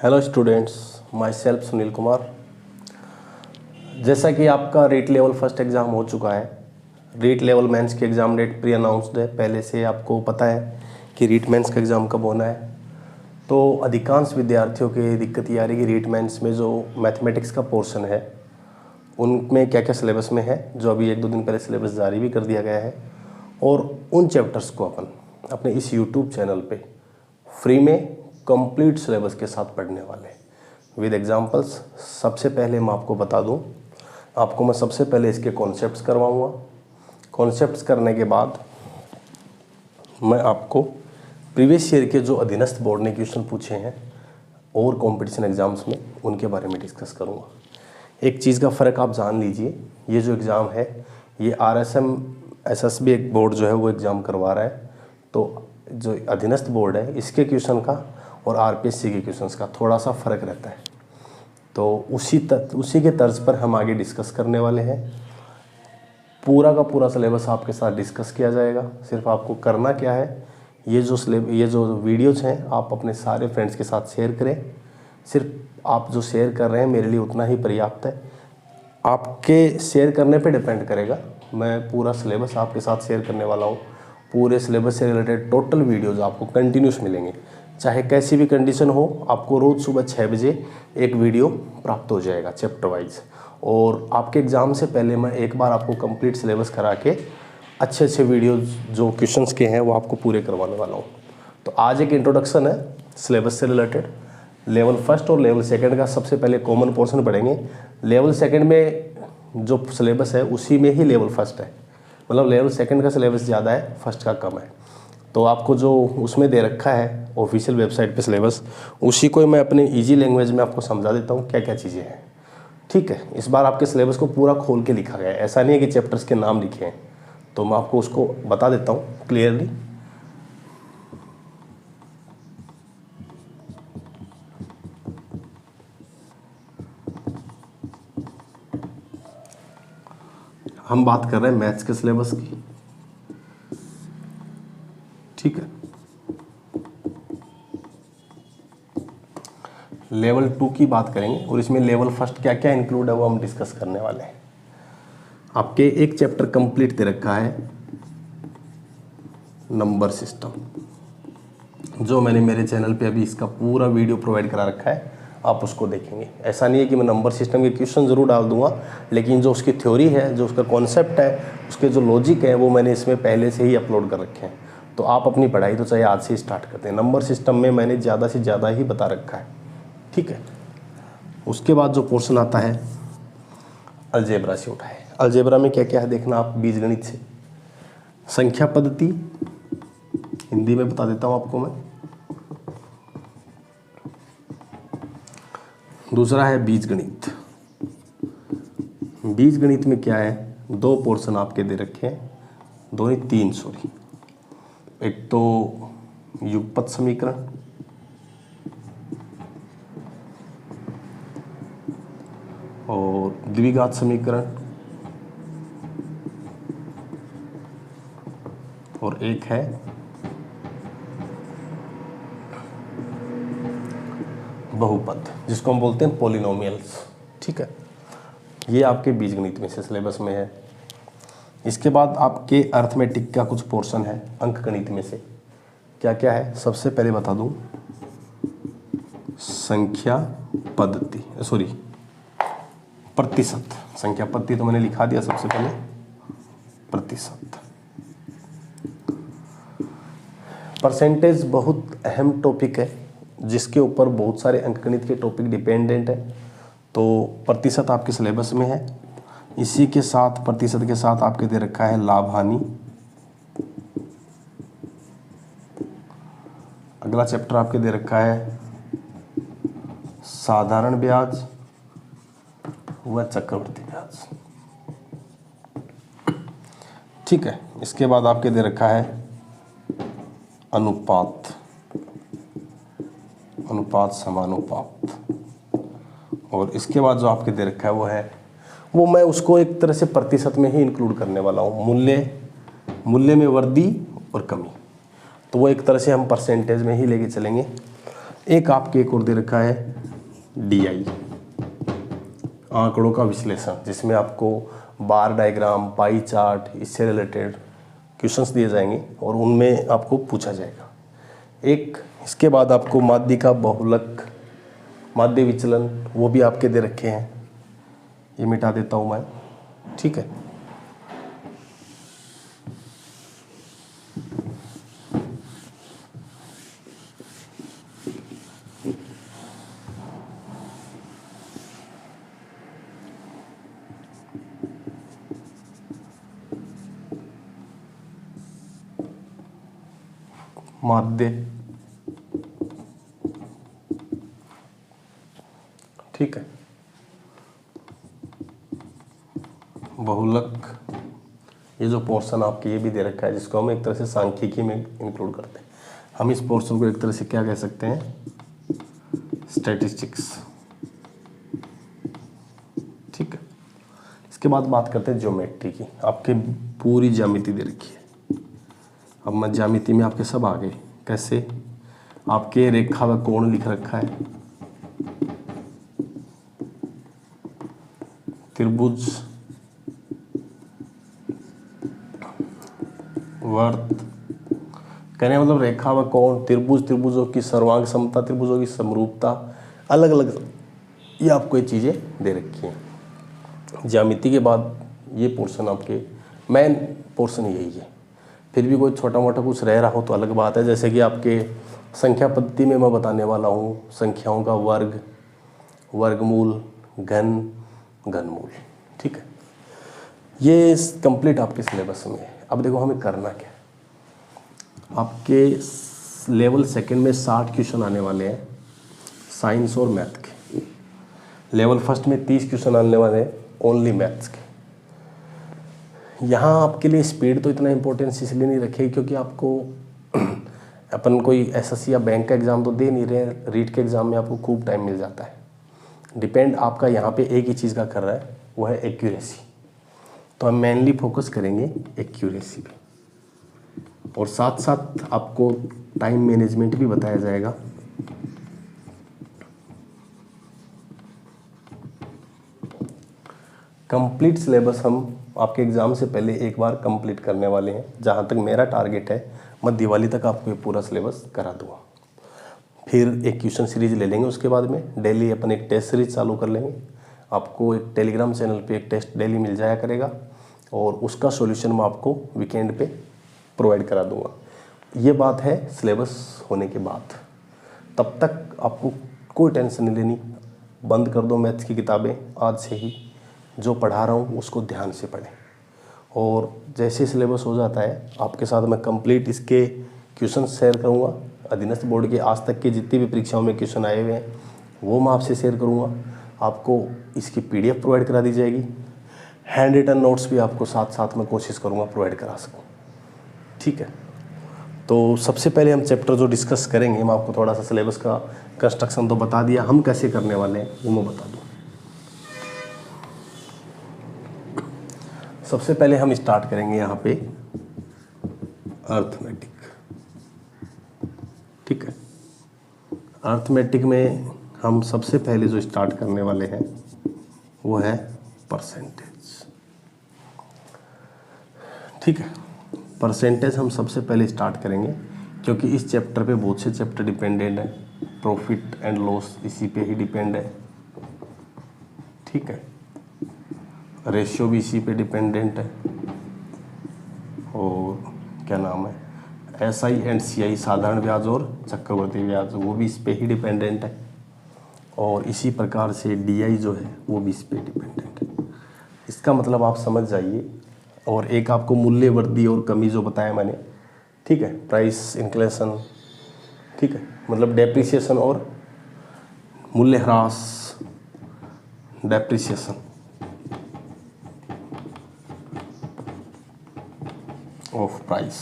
Hello students, my self Sunil Kumar. जैसा कि आपका रीट लेवल फर्स्ट एग्ज़ाम हो चुका है, रीट लेवल मेंस की एग्ज़ाम डेट प्री अनाउंस्ड है। पहले से आपको पता है कि रीट मेंस का एग्ज़ाम कब होना है। तो अधिकांश विद्यार्थियों की दिक्कत ये आ रही है कि रीट मेंस में जो मैथमेटिक्स का पोर्शन है उनमें क्या क्या सिलेबस में है, जो अभी 1-2 दिन पहले सिलेबस जारी भी कर दिया गया है। और उन चैप्टर्स को अपन अपने इस यूट्यूब चैनल पे फ्री में कंप्लीट सिलेबस के साथ पढ़ने वाले विद एग्जांपल्स। सबसे पहले मैं आपको बता दूं, आपको मैं सबसे पहले इसके कॉन्सेप्ट्स करवाऊंगा। कॉन्सेप्ट्स करने के बाद मैं आपको प्रीवियस ईयर के जो अधीनस्थ बोर्ड ने क्वेश्चन पूछे हैं और कंपटीशन एग्ज़ाम्स में, उनके बारे में डिस्कस करूंगा। एक चीज़ का फ़र्क आप जान लीजिए, ये जो एग्ज़ाम है ये RSM SSB एक बोर्ड जो है वो एग्ज़ाम करवा रहा है। तो जो अधीनस्थ बोर्ड है इसके क्वेश्चन का और RPSC के क्वेश्चंस का थोड़ा सा फ़र्क रहता है। तो उसी के तर्ज पर हम आगे डिस्कस करने वाले हैं। पूरा का पूरा सिलेबस आपके साथ डिस्कस किया जाएगा। सिर्फ आपको करना क्या है, ये जो वीडियोज़ हैं आप अपने सारे फ्रेंड्स के साथ शेयर करें। सिर्फ आप जो शेयर कर रहे हैं मेरे लिए उतना ही पर्याप्त है। आपके शेयर करने पे डिपेंड करेगा। मैं पूरा सिलेबस आपके साथ शेयर करने वाला हूँ। पूरे सिलेबस से रिलेटेड टोटल वीडियोज़ आपको कंटिन्यूस मिलेंगे, चाहे कैसी भी कंडीशन हो। आपको रोज़ सुबह 6 बजे एक वीडियो प्राप्त हो जाएगा चैप्टर वाइज। और आपके एग्ज़ाम से पहले मैं एक बार आपको कंप्लीट सिलेबस करा के अच्छे वीडियोज़ जो क्वेश्चंस के हैं वो आपको पूरे करवाने वाला हूँ। तो आज एक इंट्रोडक्शन है सिलेबस से रिलेटेड। लेवल फर्स्ट और लेवल सेकंड का सबसे पहले कॉमन पोर्शन पढ़ेंगे। लेवल सेकंड में जो सिलेबस है उसी में ही लेवल फर्स्ट है, मतलब लेवल सेकंड का सिलेबस ज़्यादा है, फर्स्ट का कम है। तो आपको जो उसमें दे रखा है ऑफिशियल वेबसाइट पे सिलेबस, उसी को मैं अपने इजी लैंग्वेज में आपको समझा देता हूँ क्या क्या चीज़ें हैं। ठीक है, इस बार आपके सिलेबस को पूरा खोल के लिखा गया है, ऐसा नहीं है कि चैप्टर्स के नाम लिखे हैं। तो मैं आपको उसको बता देता हूँ क्लियरली। हम बात कर रहे हैं मैथ्स के सिलेबस की, ठीक है। लेवल 2 की बात करेंगे और इसमें लेवल फर्स्ट क्या क्या इंक्लूड है वो हम डिस्कस करने वाले हैं। आपके एक चैप्टर कंप्लीट दे रखा है नंबर सिस्टम, जो मैंने मेरे चैनल पे अभी इसका पूरा वीडियो प्रोवाइड करा रखा है, आप उसको देखेंगे। ऐसा नहीं है कि मैं नंबर सिस्टम के क्वेश्चन ज़रूर डाल दूंगा, लेकिन जो उसकी थ्योरी है, जो उसका कॉन्सेप्ट है, उसके जो लॉजिक है, वो मैंने इसमें पहले से ही अपलोड कर रखे हैं। तो आप अपनी पढ़ाई तो चाहे आज से ही स्टार्ट करते हैं। नंबर सिस्टम में मैंने ज़्यादा से ज़्यादा ही बता रखा है, ठीक है। उसके बाद जो पोर्शन आता है अलजेब्रा से उठा है। अलजेब्रा में क्या क्या है देखना आप, बीजगणित से। संख्या पद्धति हिंदी में बता देता हूँ आपको मैं। दूसरा है बीजगणित। बीजगणित में क्या है, 2 पोर्शन आपके दे रखे हैं, 2 नहीं 3 सॉरी। एक तो युगपत समीकरण और द्विघात समीकरण, और एक है बहुपद, जिसको हम बोलते हैं पॉलिनोमियल्स, ठीक है। ये आपके बीजगणित में से सिलेबस में है। इसके बाद आपके अर्थमेटिक का कुछ पोर्शन है अंकगणित में से। क्या क्या है, सबसे पहले बता दूं, संख्या पद्धति, सॉरी प्रतिशत। संख्या पद्धति तो मैंने लिखा दिया सबसे पहले, प्रतिशत। परसेंटेज बहुत अहम टॉपिक है, जिसके ऊपर बहुत सारे अंकगणित के टॉपिक डिपेंडेंट है। तो प्रतिशत आपके सिलेबस में है। इसी के साथ प्रतिशत के साथ आपके दे रखा है लाभ हानि। अगला चैप्टर आपके दे रखा है साधारण ब्याज व चक्रवृद्धि ब्याज, ठीक है। इसके बाद आपके दे रखा है अनुपात, अनुपात समानुपात। और इसके बाद जो आपके दे रखा है वो मैं उसको एक तरह से प्रतिशत में ही इंक्लूड करने वाला हूँ, मूल्य में वृद्धि और कमी। तो वो एक तरह से हम परसेंटेज में ही लेके चलेंगे। एक आपके एक और दे रखा है DI, आंकड़ों का विश्लेषण, जिसमें आपको बार डायग्राम, पाई चार्ट, इससे रिलेटेड क्वेश्चंस दिए जाएंगे और उनमें आपको पूछा जाएगा। एक इसके बाद आपको माध्य का बहुलक, माध्य विचलन, वो भी आपके दे रखे हैं, ये मिटा देता हूँ मैं, ठीक है। माध्य, ठीक है, बहुलक, ये जो पोर्शन आपके ये भी दे रखा है, जिसको हम एक तरह से सांख्यिकी में इंक्लूड करते हैं। हम इस पोर्शन को एक तरह से क्या कह सकते हैं, स्टैटिस्टिक्स, ठीक है। इसके बाद बात करते हैं ज्योमेट्री की। आपके पूरी ज्यामिति दे रखी है। अब मैं ज्यामिति में आपके सब आ गए। कैसे? आपके रेखा व कोण लिख रखा है, त्रिभुज, वर्त, कहने का मतलब रेखा व कोण, त्रिभुज, त्रिभुजों की सर्वांग समता, त्रिभुजों की समरूपता, अलग अलग, ये आपको ये चीज़ें दे रखी हैं। ज्यामिति के बाद ये पोर्शन आपके मेन पोर्शन यही है। फिर भी कोई छोटा मोटा कुछ रह रहा हो तो अलग बात है, जैसे कि आपके संख्या पद्धति में मैं बताने वाला हूँ संख्याओं का वर्ग, वर्गमूल, घन, घनमूल, ठीक है। ये कंप्लीट आपके सिलेबस में है। अब देखो हमें करना क्या है। आपके लेवल सेकंड में 60 क्वेश्चन आने वाले हैं साइंस और मैथ के। लेवल फर्स्ट में 30 क्वेश्चन आने वाले हैं ओनली मैथ्स के। यहाँ आपके लिए स्पीड तो इतना इम्पोर्टेंस इसलिए नहीं रखेगी क्योंकि आपको अपन कोई एसएससी या बैंक का एग्ज़ाम तो दे नहीं रहे, रीट के एग्ज़ाम में आपको खूब टाइम मिल जाता है। डिपेंड आपका यहाँ पे एक ही चीज़ का कर रहा है, वो है एक्यूरेसी। तो हम मेनली फोकस करेंगे एक्यूरेसी पे, और साथ साथ आपको टाइम मैनेजमेंट भी बताया जाएगा। कंप्लीट सिलेबस हम आपके एग्ज़ाम से पहले एक बार कंप्लीट करने वाले हैं। जहाँ तक मेरा टारगेट है, मैं दिवाली तक आपको ये पूरा सिलेबस करा दूँगा। फिर एक क्वेश्चन सीरीज ले लेंगे, उसके बाद में डेली अपन एक टेस्ट सीरीज चालू कर लेंगे। आपको एक टेलीग्राम चैनल पे एक टेस्ट डेली मिल जाया करेगा और उसका सॉल्यूशन मैं आपको वीकेंड पे प्रोवाइड करा दूँगा। ये बात है सिलेबस होने के बाद। तब तक आपको कोई टेंशन नहीं लेनी, बंद कर दो मैथ्स की किताबें आज से ही। जो पढ़ा रहा हूँ उसको ध्यान से पढ़ें, और जैसे सिलेबस हो जाता है आपके साथ मैं कंप्लीट इसके क्वेश्चन शेयर करूँगा। अधीनस्थ बोर्ड के आज तक के जितनी भी परीक्षाओं में क्वेश्चन आए हुए हैं वो मैं आपसे शेयर करूँगा। आपको इसकी PDF प्रोवाइड करा दी जाएगी। हैंड रिटन नोट्स भी आपको साथ साथ में कोशिश करूँगा प्रोवाइड करा सकूँ, ठीक है। तो सबसे पहले हम चैप्टर जो डिस्कस करेंगे, मैं आपको थोड़ा सा सिलेबस का कंस्ट्रक्शन तो बता दिया, हम कैसे करने वाले हैं वो मैं बता दूँ। सबसे पहले हम स्टार्ट करेंगे यहाँ पे अर्थमेटिक, ठीक है। अर्थमेटिक में हम सबसे पहले जो स्टार्ट करने वाले हैं वो है परसेंटेज, ठीक है। परसेंटेज हम सबसे पहले स्टार्ट करेंगे क्योंकि इस चैप्टर पे बहुत से चैप्टर डिपेंडेंट है। प्रॉफिट एंड लॉस इसी पे ही डिपेंड है, ठीक है। रेशियो भी इसी पे डिपेंडेंट है, और क्या नाम है, SI एंड CI साधारण ब्याज और चक्रवर्ती ब्याज वो भी इस पे ही डिपेंडेंट है, और इसी प्रकार से DI जो है वो भी इस पे डिपेंडेंट है। इसका मतलब आप समझ जाइए। और एक आपको मूल्य वृद्धि और कमी जो बताया मैंने, ठीक है, प्राइस इन्फ्लेशन, ठीक है, मतलब डेप्रिसिएशन और मूल्य ह्रास, डेप्रिसिएशन ऑफ प्राइस।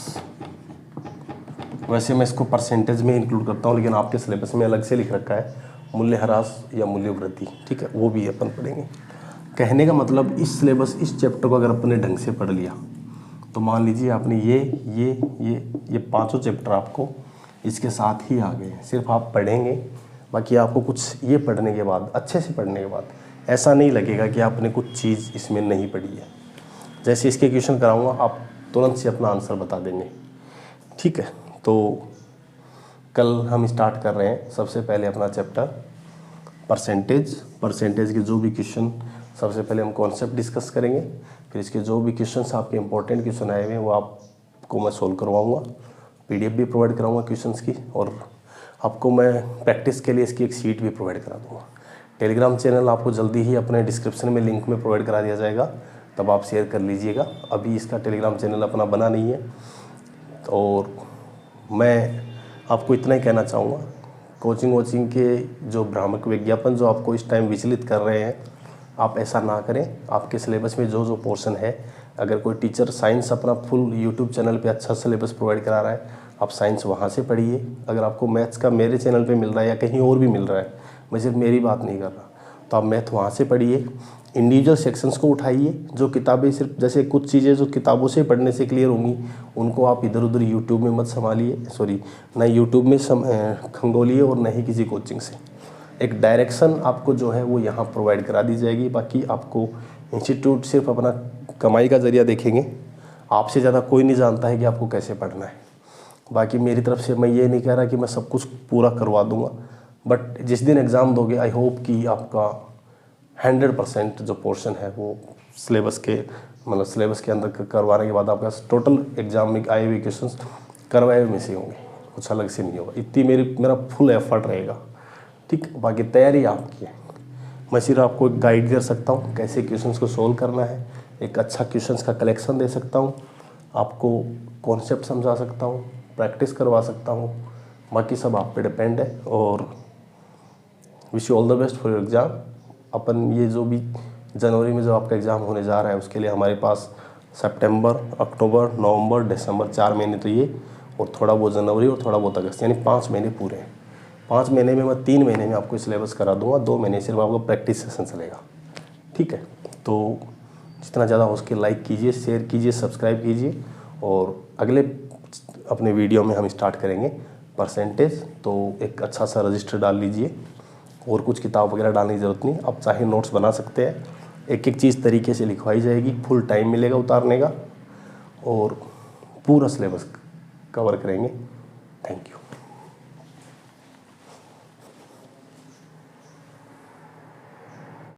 वैसे मैं इसको परसेंटेज में इंक्लूड करता हूँ, लेकिन आपके सिलेबस में अलग से लिख रखा है मूल्य ह्रास या मूल्य वृद्धि, ठीक है, वो भी अपन पढ़ेंगे। कहने का मतलब इस सिलेबस, इस चैप्टर को अगर अपने ढंग से पढ़ लिया तो मान लीजिए आपने ये पांचों चैप्टर आपको इसके साथ ही आ गए हैं। सिर्फ आप पढ़ेंगे, बाकी आपको कुछ ये पढ़ने के बाद, अच्छे से पढ़ने के बाद ऐसा नहीं लगेगा कि आपने कुछ चीज़ इसमें नहीं पढ़ी है। जैसे इसके क्वेश्चन कराऊंगा, आप तुरंत से अपना आंसर बता देंगे। ठीक है, तो कल हम स्टार्ट कर रहे हैं सबसे पहले अपना चैप्टर परसेंटेज के जो भी क्वेश्चन, सबसे पहले हम कॉन्सेप्ट डिस्कस करेंगे, फिर इसके जो भी क्वेश्चंस आपके इंपॉर्टेंट क्वेश्चन आए हुए हैं वो आपको मैं सोल्व करवाऊंगा। पीडीएफ भी प्रोवाइड कराऊंगा क्वेश्चंस की, और आपको मैं प्रैक्टिस के लिए इसकी एक शीट भी प्रोवाइड करा दूंगा। टेलीग्राम चैनल आपको जल्दी ही अपने डिस्क्रिप्शन में लिंक में प्रोवाइड करा दिया जाएगा, तब आप शेयर कर लीजिएगा। अभी इसका टेलीग्राम चैनल अपना बना नहीं है। और मैं आपको इतना ही कहना चाहूँगा, कोचिंग के जो भ्रामक विज्ञापन जो आपको इस टाइम विचलित कर रहे हैं, आप ऐसा ना करें। आपके सिलेबस में जो पोर्शन है, अगर कोई टीचर साइंस अपना फुल यूट्यूब चैनल पे अच्छा सिलेबस प्रोवाइड करा रहा है, आप साइंस वहाँ से पढ़िए। अगर आपको मैथ्स का मेरे चैनल पे मिल रहा है या कहीं और भी मिल रहा है, मैं सिर्फ मेरी बात नहीं कर रहा, तो आप मैथ वहाँ से पढ़िए। इंडिविजुअल सेक्शंस को उठाइए। जो किताबें सिर्फ, जैसे कुछ चीज़ें जो किताबों से पढ़ने से क्लियर होंगी, उनको आप इधर उधर यूट्यूब में मत संभालिए, ना यूट्यूब में खंगोलिए और न ही किसी कोचिंग से। एक डायरेक्शन आपको जो है वो यहाँ प्रोवाइड करा दी जाएगी। बाकी आपको इंस्टीट्यूट सिर्फ अपना कमाई का ज़रिया देखेंगे। आपसे ज़्यादा कोई नहीं जानता है कि आपको कैसे पढ़ना है। बाकी मेरी तरफ से मैं ये नहीं कह रहा कि मैं सब कुछ पूरा करवा दूंगा, बट जिस दिन एग्ज़ाम दोगे, आई होप कि आपका 100% जो पोर्शन है वो सिलेबस के अंदर करवाने के बाद आपका टोटल एग्ज़ाम में आए हुए क्वेश्चंस करवाए हुए में से होंगे, कुछ अलग से नहीं होगा। इतनी मेरा फुल एफर्ट रहेगा। ठीक, बाकी तैयारी आपकी है। मैं सिर्फ आपको एक गाइड कर सकता हूँ कैसे क्वेश्चंस को सोल्व करना है, एक अच्छा क्वेश्चंस का कलेक्शन दे सकता हूँ, आपको कॉन्सेप्ट समझा सकता हूँ, प्रैक्टिस करवा सकता हूँ। बाकी सब आप पे डिपेंड है। और wish you all the best for your exam. अपन ये जो भी जनवरी में जो आपका एग्ज़ाम होने जा रहा है, उसके लिए हमारे पास सितंबर, अक्टूबर, नवंबर, दिसंबर 4 महीने तो ये, और थोड़ा बहुत जनवरी और थोड़ा बहुत अगस्त, यानी 5 महीने पूरे हैं। 5 महीने में मैं 3 महीने में आपको सिलेबस करा दूंगा, 2 महीने सिर्फ आपको प्रैक्टिस सेशन चलेगा। ठीक है, तो जितना ज़्यादा हो सके लाइक कीजिए, शेयर कीजिए, सब्सक्राइब कीजिए। और अगले अपने वीडियो में हम स्टार्ट करेंगे परसेंटेज। तो एक अच्छा सा रजिस्टर डाल लीजिए, और कुछ किताब वगैरह डालने की ज़रूरत नहीं। आप चाहे नोट्स बना सकते हैं, एक एक चीज़ तरीके से लिखवाई जाएगी, फुल टाइम मिलेगा उतारने का, और पूरा सिलेबस कवर करेंगे। Thank you.